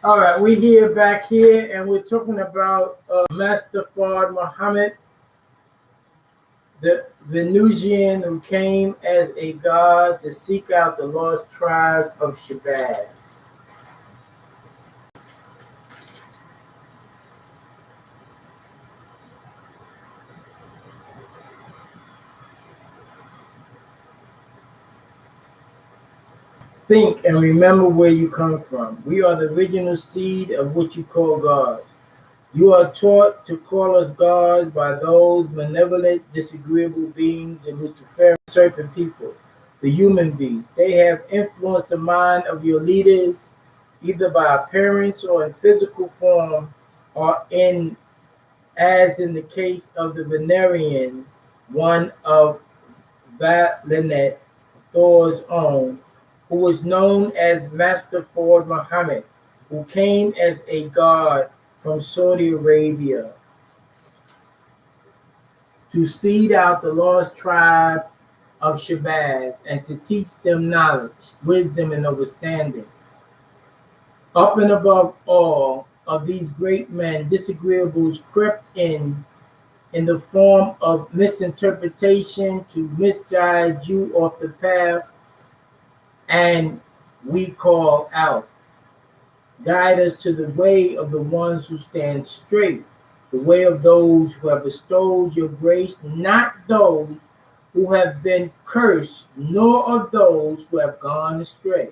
All right, we're here back here, and we're talking about Master Fard Muhammad, the Venusian who came as a god to seek out the lost tribe of Shabazz. Think and remember where you come from. We are the original seed of what you call gods. You are taught to call us gods by those malevolent, disagreeable beings and Luciferian serpent people, the human beings. They have influenced the mind of your leaders, either by appearance or in physical form, or in, as in the case of the Venerian, one of Valinet, Thor's own, who was known as Master Ford Muhammad, who came as a god from Saudi Arabia to seed out the lost tribe of Shabazz and to teach them knowledge, wisdom, and understanding. Up and above all of these great men, disagreeables crept in the form of misinterpretation to misguide you off the path, and we call out. Guide us to the way of the ones who stand straight, the way of those who have bestowed your grace, not those who have been cursed, nor of those who have gone astray.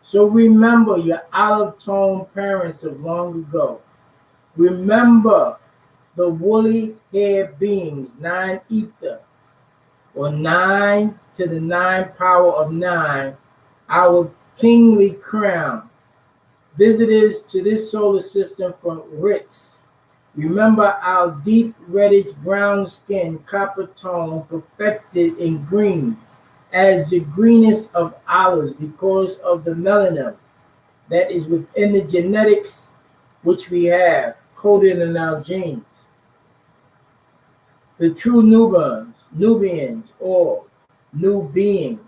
So remember your olive-toned parents of long ago. Remember the woolly-haired beings, nine ether, or nine to the nine power of nine, our kingly crown. Visitors to this solar system from Ritz. Remember our deep reddish brown skin, copper tone, perfected in green, as the greenest of olives because of the melanin that is within the genetics which we have coded in our genes. The true Nubians, or new beings,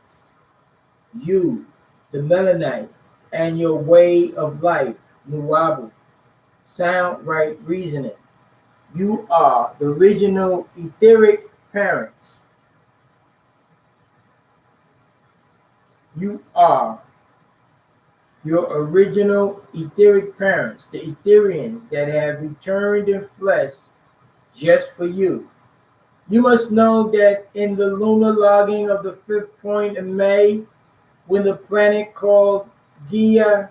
you, the Melanites, and your way of life, Nuwabu, sound right reasoning. You are the original etheric parents. You are your original etheric parents, the Etherians that have returned in flesh just for you. You must know that in the lunar logging of the 5th point in May, when the planet called Gaia,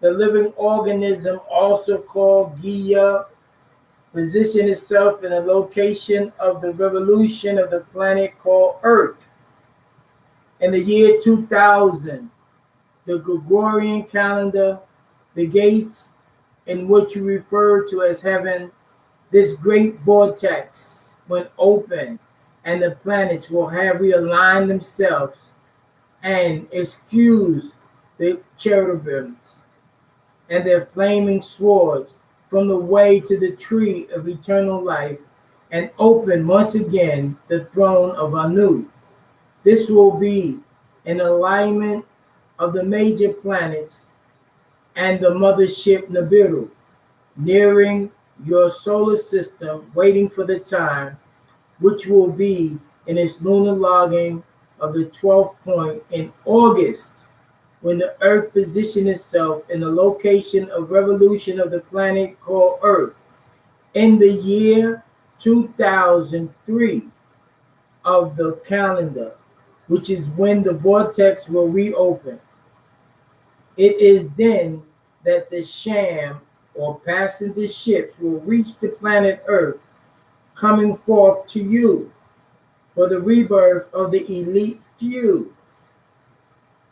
the living organism, also called Gaia, positioned itself in a location of the revolution of the planet called Earth. In the year 2000, the Gregorian calendar, the gates in which you refer to as heaven, this great vortex went open, and the planets will have realigned themselves and excuse the cherubims and their flaming swords from the way to the tree of eternal life, and open once again the throne of Anu. This will be an alignment of the major planets and the mothership Nibiru, nearing your solar system, waiting for the time, which will be in its lunar logging of the 12th point in August, when the Earth positioned itself in the location of revolution of the planet called Earth. In the year 2003 of the calendar, which is when the vortex will reopen. It is then that the sham or passenger ships will reach the planet Earth, coming forth to you for the rebirth of the elite few,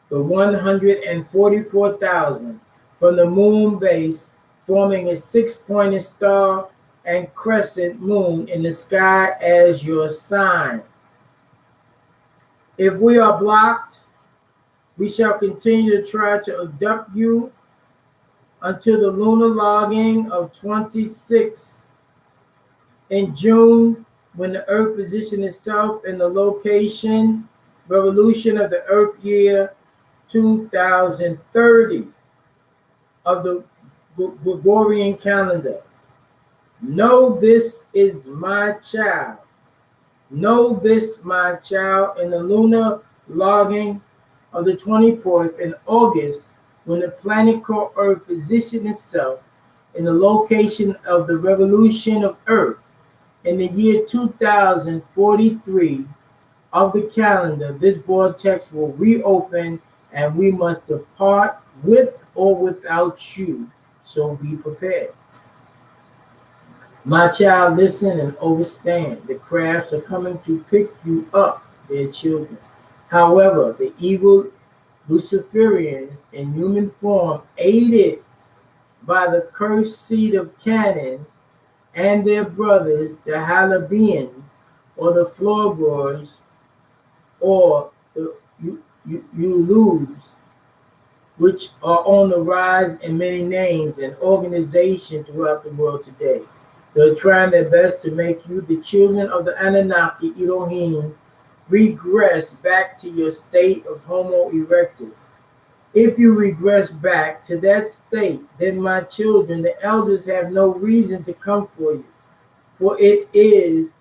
the 144,000 from the moon base, forming a six-pointed star and crescent moon in the sky as your sign. If we are blocked, we shall continue to try to abduct you until the lunar logging of 26 in June, when the Earth positions itself in the location revolution of the Earth year 2030 of the Gregorian calendar. Know this is my child. Know this, my child, in the lunar logging of the 24th in August, when the planet called Earth positioned itself in the location of the revolution of Earth in the year 2043 of the calendar, this vortex will reopen and we must depart with or without you. So be prepared. My child, listen and understand. The crafts are coming to pick you up, their children. However, the evil Luciferians in human form, aided by the cursed seed of Canaan and their brothers, the Halabians, or the floorboards, or the Ulus, which are on the rise in many names and organizations throughout the world today. They're trying their best to make you, the children of the Anunnaki Elohim, regress back to your state of Homo erectus. If you regress back to that state, then my children, the elders, have no reason to come for you, for it is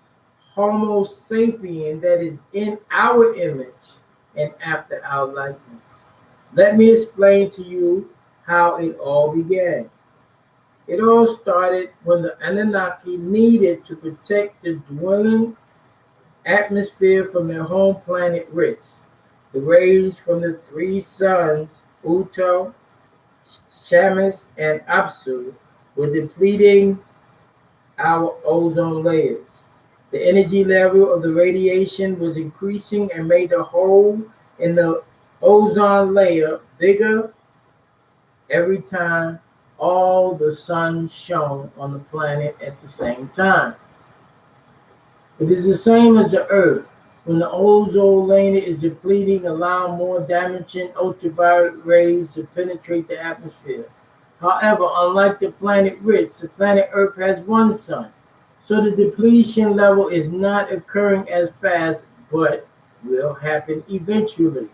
Homo sapien that is in our image and after our likeness. Let me explain to you how it all began. It all started when the Anunnaki needed to protect the dwelling atmosphere from their home planet Ritz. The rays from the three suns, Uto, Shamus, and Apsu, were depleting our ozone layers. The energy level of the radiation was increasing and made the hole in the ozone layer bigger every time all the sun shone on the planet at the same time. It is the same as the Earth. When the ozone layer is depleting, allow more damaging ultraviolet rays to penetrate the atmosphere. However, unlike the planet Ritz, the planet Earth has one sun, so the depletion level is not occurring as fast, but will happen eventually.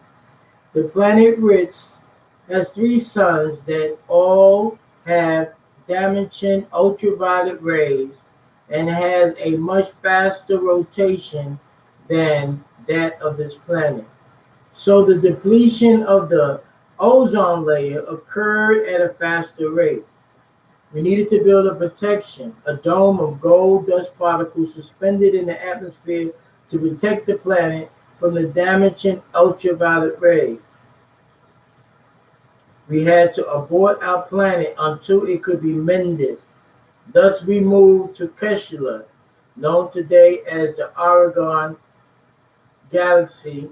The planet Ritz has three suns that all have damaging ultraviolet rays and has a much faster rotation than that of this planet. So the depletion of the ozone layer occurred at a faster rate. We needed to build a protection, a dome of gold dust particles suspended in the atmosphere to protect the planet from the damaging ultraviolet rays. We had to abort our planet until it could be mended. Thus we moved to Keshula, known today as the Oregon Galaxy,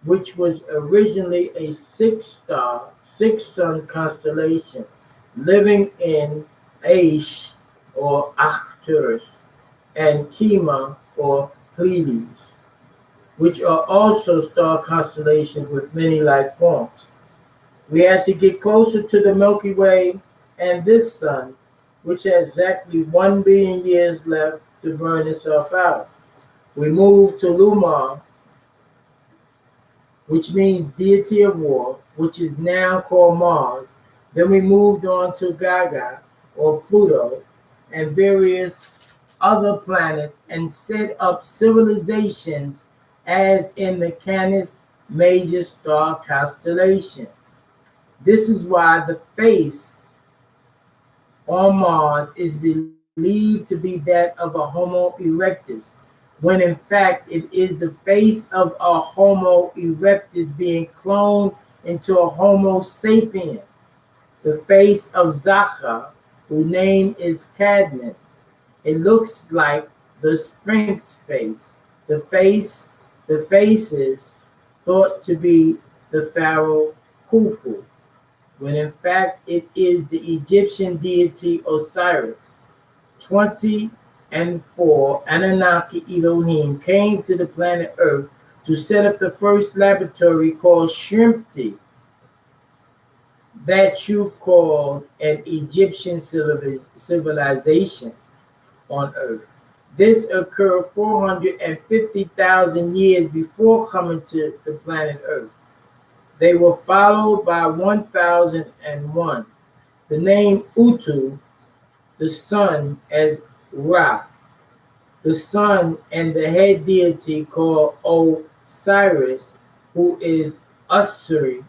which was originally a six-star, six-sun constellation, living in Aish or Arcturus and Kima or Pleiades, which are also star constellations with many life forms. We had to get closer to the Milky Way and this sun, which has exactly 1 billion years left to burn itself out. We moved to Lumar, which means deity of war, which is now called Mars. Then we moved on to Gaga, or Pluto, and various other planets and set up civilizations as in the Canis Major star constellation. This is why the face on Mars is believed to be that of a Homo erectus, when in fact it is the face of a Homo erectus being cloned into a Homo sapien. The face of Zacha, whose name is Cadman. It looks like the Sphinx face. The faces thought to be the pharaoh Khufu, when in fact it is the Egyptian deity Osiris. 20 and 4 Anunnaki Elohim came to the planet Earth to set up the first laboratory called P.I.M.P, that you called an Egyptian civilization on Earth. This occurred 450,000 years before coming to the planet Earth. They were followed by 1001. The name Utu, the sun, as Ra, the sun, and the head deity called Osiris, who is Usuri,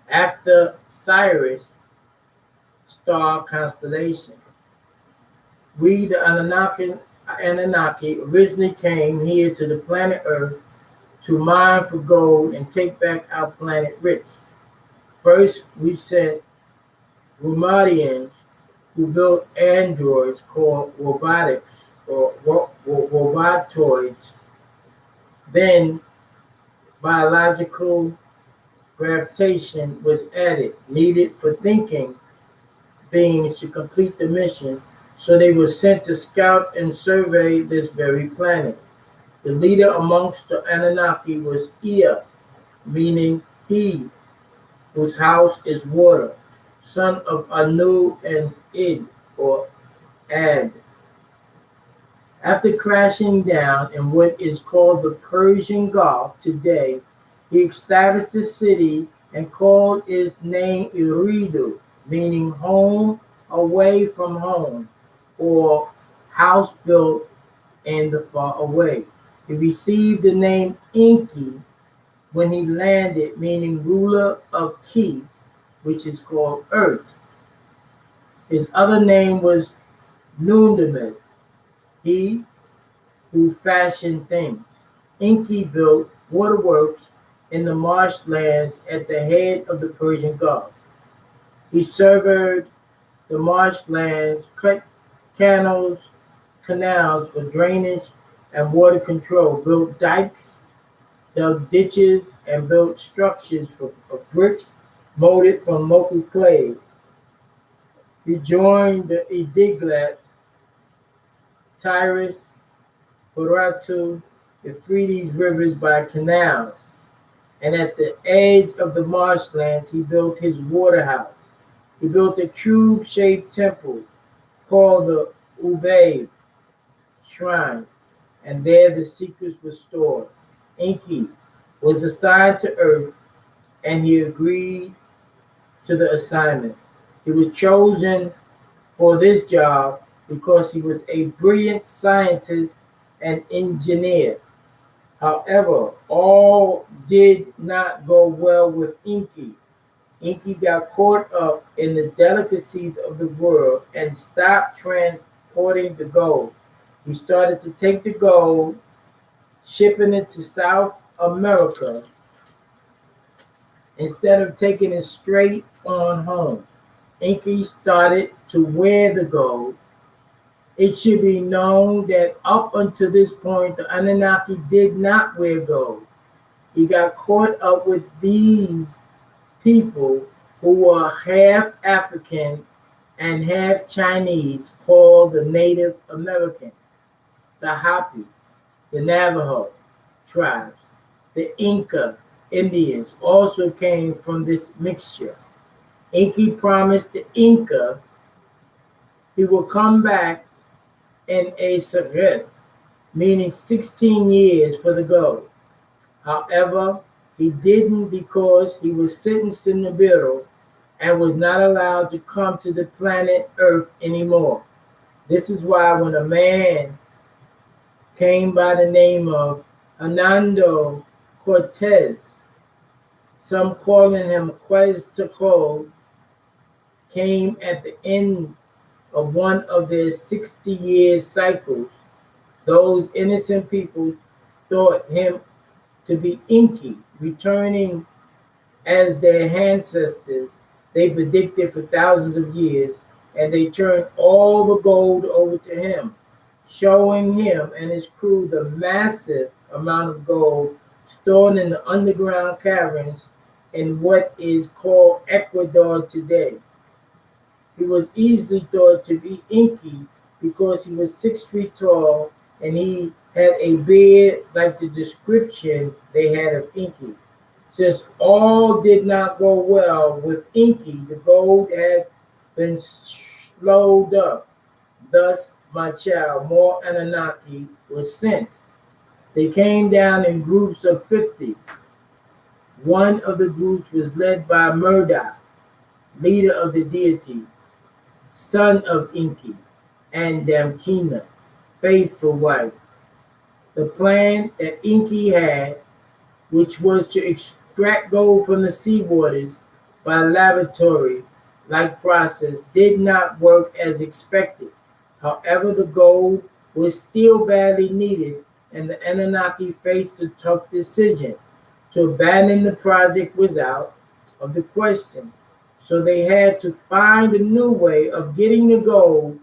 after Sirius star constellation. We, the Anunnaki, originally came here to the planet Earth to mine for gold and take back our planet rich. First, we sent Rumadians who built androids called robotics or robotoids. Then, biological gravitation was added, needed for thinking beings to complete the mission, so they were sent to scout and survey this very planet. The leader amongst the Anunnaki was Ea, meaning he whose house is water, son of Anu and Id, or Ad. After crashing down in what is called the Persian Gulf today, he established a city and called its name Eridu, meaning home away from home, or house built in the far away. He received the name Enki when he landed, meaning ruler of Ki, which is called Earth. His other name was Nundamet, he who fashioned things. Enki built waterworks in the marshlands at the head of the Persian Gulf. He surveyed the marshlands, cut canals for drainage and water control, built dikes, dug ditches, and built structures of bricks molded from local clays. He joined the Ediglat, Tigris, Furatu, Euphrates rivers by canals, and at the edge of the marshlands he built his water house. He built a cube-shaped temple called the Ubaid Shrine, and there the secrets were stored. Enki was assigned to Earth, and he agreed to the assignment. He was chosen for this job because he was a brilliant scientist and engineer. However, all did not go well with Enki. Enki got caught up in the delicacies of the world and stopped transporting the gold. He started to take the gold, shipping it to South America instead of taking it straight on home. Enki started to wear the gold. It should be known that up until this point, the Anunnaki did not wear gold. He got caught up with these people who were half African and half Chinese, called the Native Americans, the Hopi, the Navajo tribes. The Inca Indians also came from this mixture. Enki promised the Inca he will come back in a Saret, meaning 16 years for the gold. However, he didn't because he was sentenced in the Nibiru and was not allowed to come to the planet Earth anymore. This is why when a man came by the name of Hernando Cortez, some calling him Quetzalcoatl, came at the end of one of their 60-year cycles, those innocent people thought him to be Enki, returning as their ancestors they predicted for thousands of years, and they turned all the gold over to him, showing him and his crew the massive amount of gold stored in the underground caverns in what is called Ecuador today. He was easily thought to be Enki because he was 6 feet tall and he had a beard like the description they had of Enki. Since all did not go well with Enki, the gold had been slowed up. Thus, my child, more Anunnaki was sent. They came down in groups of 50s. One of the groups was led by Murdoch, leader of the deities. son of Enki, and Damkina, faithful wife. The plan that Enki had, which was to extract gold from the seawaters by laboratory-like process, did not work as expected. However, the gold was still badly needed, and the Anunnaki faced a tough decision. To abandon the project was out of the question, so they had to find a new way of getting the gold,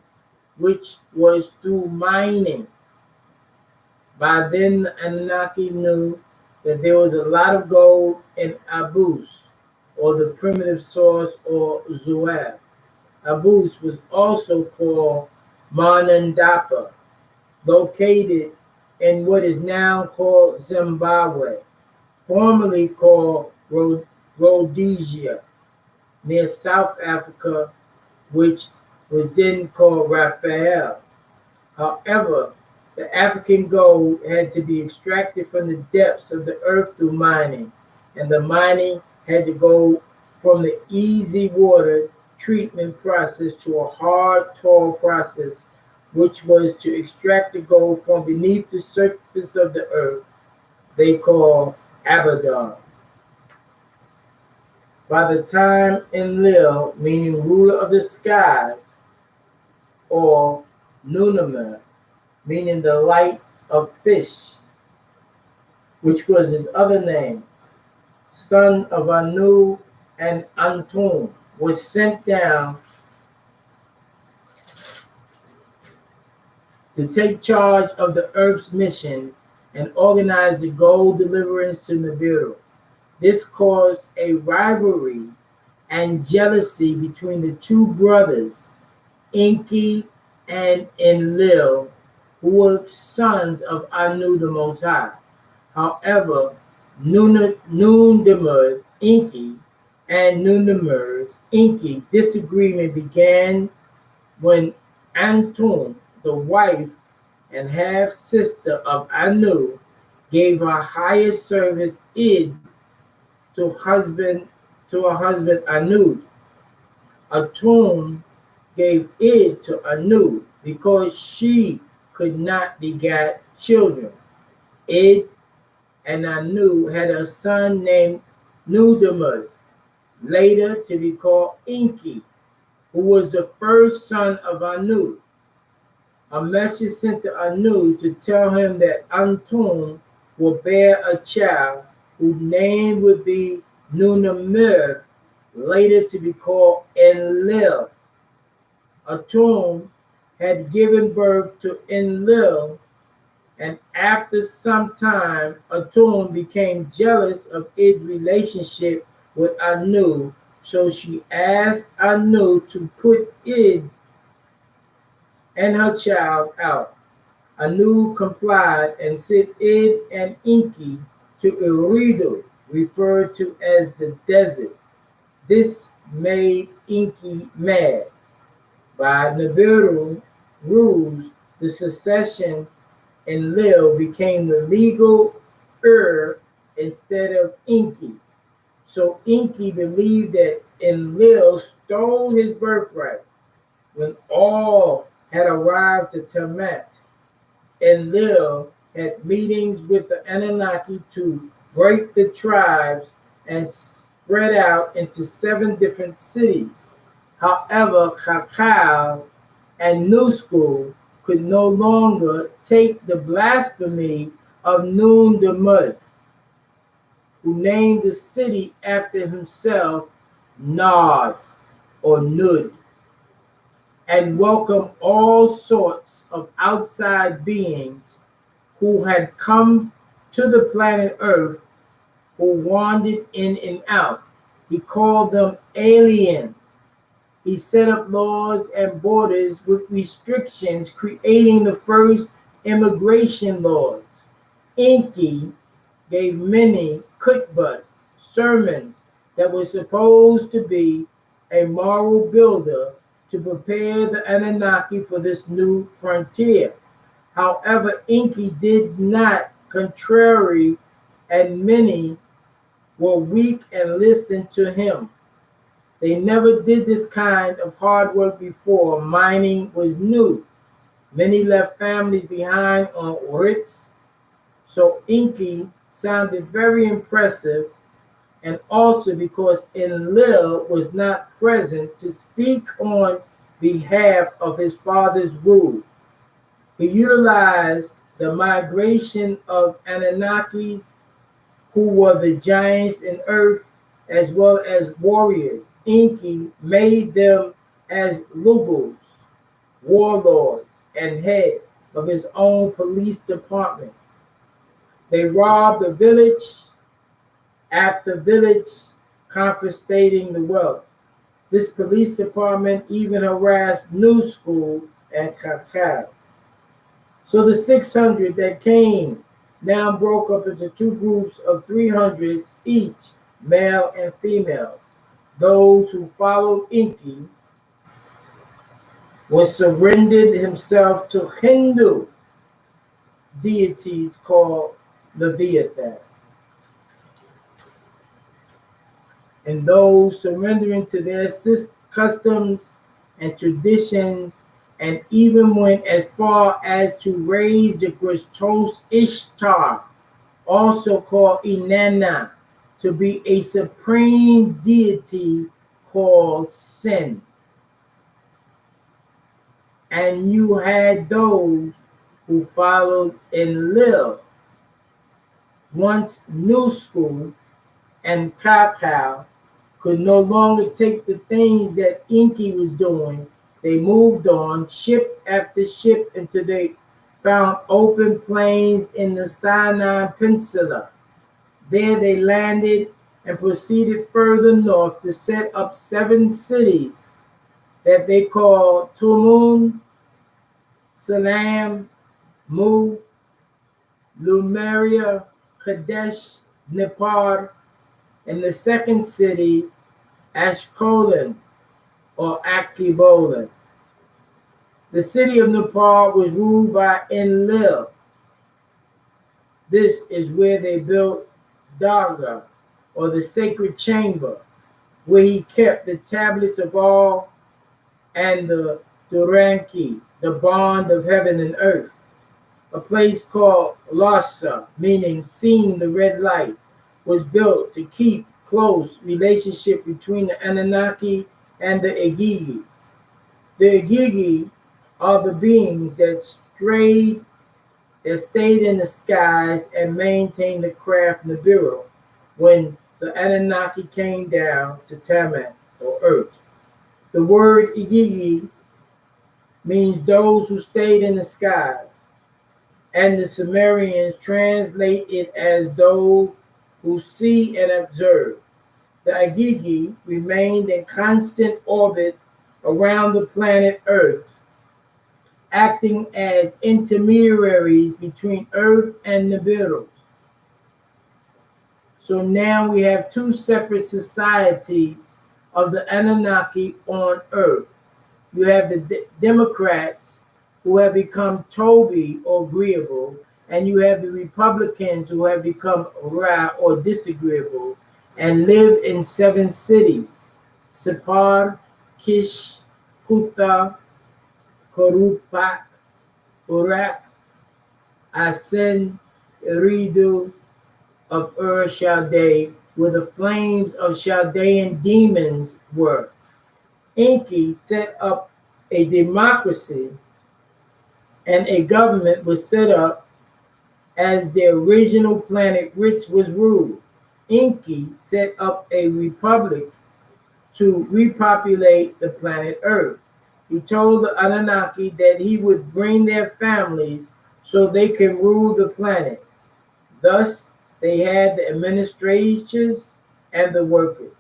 which was through mining. By then, the Anunnaki knew that there was a lot of gold in Abus, or the primitive source, or Zuab. Abus was also called Manandapa, located in what is now called Zimbabwe, formerly called Rhodesia, near South Africa, which was then called Raphael. However, the African gold had to be extracted from the depths of the earth through mining, and the mining had to go from the easy water treatment process to a hard toil process, which was to extract the gold from beneath the surface of the earth, they call Abaddon. By the time Enlil, meaning ruler of the skies, or Nunamer, meaning the light of fish, which was his other name, son of Anu and Antum, was sent down to take charge of the earth's mission and organize the gold deliverance to Nibiru. This caused a rivalry and jealousy between the two brothers, Enki and Enlil, who were sons of Anu the Most High. However, Nundimud Enki and Nundimud Enki disagreement began when Antum, the wife and half-sister of Anu, gave her highest service Id to husband to her husband Anu. Atum gave Id to Anu because she could not beget children. Id and Anu had a son named Nudamud, later to be called Enki, who was the first son of Anu. A message sent to Anu to tell him that Antum will bear a child whose name would be Nunamir, later to be called Enlil. Atum had given birth to Enlil, and after some time, Atum became jealous of Id's relationship with Anu, so she asked Anu to put Id and her child out. Anu complied and sent Id and Enki to Eridu, referred to as the desert. This made Enki mad. By Nibiru rules, the succession in Lil became the legal heir instead of Enki. So Enki believed that Enlil stole his birthright. When all had arrived to Tamat, Enlil had meetings with the Anunnaki to break the tribes and spread out into 7 different cities. However, Chakal and Nusku could no longer take the blasphemy of Nun Demud, who named the city after himself Nod or Nud, and welcomed all sorts of outside beings who had come to the planet Earth, who wandered in and out. He called them aliens. He set up laws and borders with restrictions, creating the first immigration laws. Enki gave many khutbahs, sermons that were supposed to be a moral builder to prepare the Anunnaki for this new frontier. However, Enki did not, contrary, and many were weak and listened to him. They never did this kind of hard work before. Mining was new. Many left families behind on Ritz, so Inky sounded very impressive, and also because Enlil was not present to speak on behalf of his father's rule. He utilized the migration of Anunnakis, who were the giants in earth, as well as warriors. Enki made them as Lugos, warlords, and head of his own police department. They robbed the village after village, confiscating the wealth. This police department even harassed New School and Kakao. So the 600 that came now broke up into two groups of 300s each, male and females. Those who followed Inki was surrendered himself to Hindu deities called Leviathan. And those surrendering to their customs and traditions, and even went as far as to raise the goddess Ishtar, also called Inanna, to be a supreme deity called Sin. And you had those who followed Enlil, once New School and Kakao could no longer take the things that Inky was doing. They moved on ship after ship until they found open plains in the Sinai Peninsula. There they landed and proceeded further north to set up 7 cities that they called Tumun, Salam, Mu, Lumeria, Kadesh, Nepal, and the second city, Ashkelon or Akibolan. The city of Nepal was ruled by Enlil. This is where they built Darga, or the sacred chamber, where he kept the tablets of all and the Duranki, the bond of heaven and earth. A place called Lhasa, meaning seeing the red light, was built to keep close relationship between the Anunnaki and the Igigi. The Igigi are the beings that stayed in the skies and maintained the craft Nibiru when the Anunnaki came down to Tamat, or Earth. The word Igigi means those who stayed in the skies, and the Sumerians translate it as those who see and observe. The Igigi remained in constant orbit around the planet Earth, acting as intermediaries between Earth and Nibiru. So now we have 2 separate societies of the Anunnaki on Earth. You have the Democrats, who have become Toby or agreeable, and you have the Republicans who have become Ra or disagreeable and live in 7 cities: Separ, Kish, Kutha, Korupak, Urak, Asen, Eridu of Chaldea, where the flames of Chaldean demons were. Enki set up a democracy, and a government was set up as the original planet which was ruled. Enki set up a republic to repopulate the planet Earth. He told the Anunnaki that he would bring their families so they can rule the planet. Thus, they had the administrators and the workers.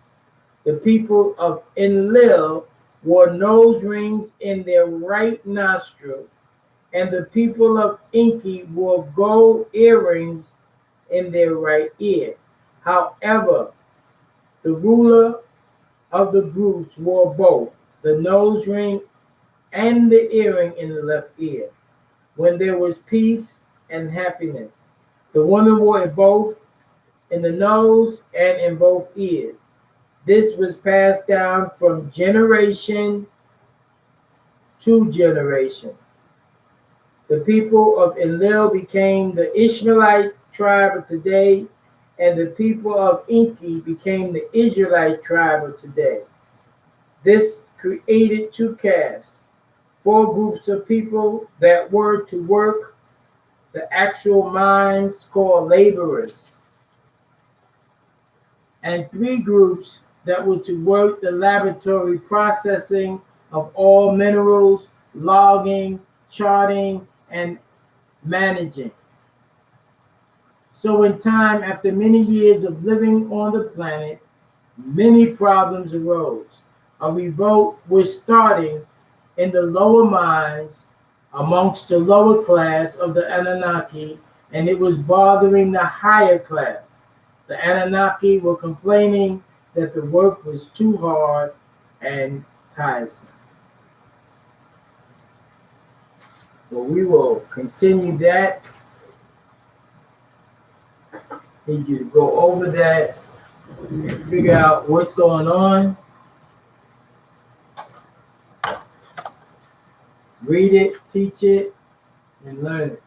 The people of Enlil wore nose rings in their right nostril, and the people of Enki wore gold earrings in their right ear. However, the ruler of the groups wore both the nose ring and the earring in the left ear when there was peace and happiness. The woman wore it both in the nose and in both ears. This was passed down from generation to generation. The people of Enlil became the Ishmaelite tribe of today, and the people of Enki became the Israelite tribe of today. This created two castes, four groups of people that were to work the actual mines called laborers, and three groups that were to work the laboratory processing of all minerals, logging, charting, and managing. So in time, after many years of living on the planet, many problems arose. A revolt was starting in the lower mines amongst the lower class of the Anunnaki, and it was bothering the higher class. The Anunnaki were complaining that the work was too hard and tiresome. Well, we will continue that. Need you to go over that and figure out what's going on. Read it, teach it, and learn it.